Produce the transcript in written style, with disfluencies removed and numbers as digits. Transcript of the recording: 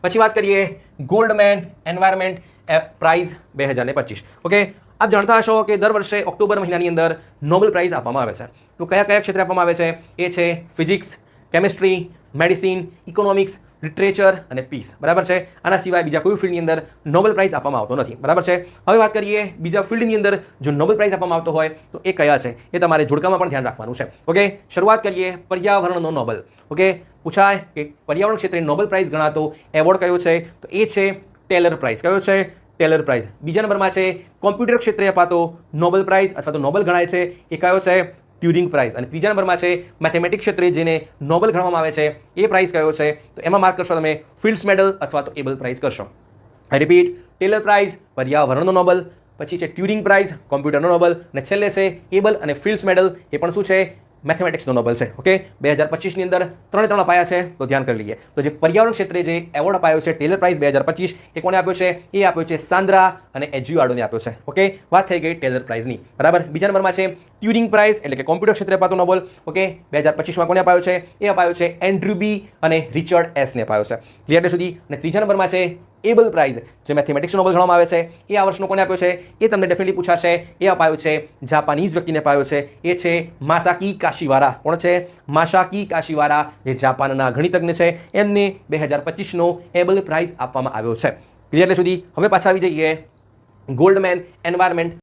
પછી વાત કરીએ ગોલ્ડમેન એન્વાયરમેન્ટ પ્રાઇઝ 2025. ઓકે, આપ જાણતા હશો કે દર વર્ષે ઓક્ટોબર મહિનાની અંદર નોબેલ પ્રાઇઝ આપવામાં આવે છે. તો કયા કયા ક્ષેત્રે આપવામાં આવે છે? એ છે physics, chemistry, medicine, economics, literature અને પીસ. બરાબર છે. આના સિવાય બીજા કોઈ ફિલ્ડની અંદર નોબેલ પ્રાઇઝ આપવામાં આવતો નથી. બરાબર છે. હવે વાત કરીએ બીજા ફિલ્ડની અંદર જો નોબેલ પ્રાઇઝ આપવામાં આવતો હોય તો એ કયા છે, એ તમારે જોડકામાં પણ ધ્યાન રાખવાનું છે. ઓકે, શરૂઆત કરીએ પર્યાવરણનો નોબેલ. ઓકે, પૂછાય કે પર્યાવરણ ક્ષેત્રે નોબેલ પ્રાઇઝ ગણાતો એવોર્ડ કયો છે? તો એ છે ટેલર પ્રાઇઝ. કયો છે? Taylor prize. બીજા નંબરમાં છે કોમ્પ્યુટર ક્ષેત્રે અપાતો નોબેલ પ્રાઇઝ અથવા તો નોબેલ ગણાય છે, એ કયો છે? Turing prize. અને ત્રીજા નંબરમાં છે મેથેમેટિક્સ ક્ષેત્રે જેને નોબેલ ગણવામાં આવે છે, એ પ્રાઇઝ કયો છે? તો એમાં માર્ક કરશો તમે ફિલ્ડ્સ મેડલ અથવા તો એબલ પ્રાઇઝ કરશો. આઈ રિપીટ, ટેલર પ્રાઇઝ પર્યાવરણનો નોબેલ, પછી છે ટ્યુરિંગ પ્રાઇઝ કોમ્પ્યુટરનો નોબેલ, અને છેલ્લે છે એબલ અને ફિલ્ડ્સ મેડલ, એ પણ શું છે? મેથેમેટિક્સનો નોબેલ છે. ઓકે, 2025ની અંદર ત્રણ અપાયા છે, તો ધ્યાન કરી લઈએ. તો જે પર્યાવરણ ક્ષેત્રે જે એવોર્ડ અપાયો છે ટેલર પ્રાઇઝ 2025, એ કોને આપ્યો છે? એ આપ્યો છે સાન્દ્રા અને એજ્યુઆર્ડોને આપ્યો છે. ઓકે, વાત થઈ ગઈ ટેલર પ્રાઇઝની. બરાબર. બીજા નંબરમાં છે ટ્યુરિંગ પ્રાઇઝ એટલે કે કોમ્પ્યુટર ક્ષેત્રે અપાતો નોબેલ. ઓકે, 2025માં કોને અપાયો છે? એ અપાયો છે એન્ડ્રુ બી અને રિચર્ડ એસને અપાયો છે. ક્લિયર છે સુધી? અને ત્રીજા નંબરમાં છે એબલ પ્રાઇઝ, જે મેથેમેટિક્સ નોબેલ ગણવામાં આવે છે, એ આ વર્ષનો કોને આપ્યો છે? એ તમને ડેફિનેટલી પૂછાશે. એ અપાયો છે જાપાનીઝ વ્યક્તિને અપાયો છે. એ છે માસાકી કાશીવારા. કોણ છે? માસાકી કાશીવારા, જે જાપાનના ગણિતજ્ઞ છે. એમને 2025નો એબલ પ્રાઇઝ આપવામાં આવ્યો છે. ક્લિયર સુધી? હવે પાછા આવી જઈએ ગોલ્ડમેન એન્વાયરમેન્ટ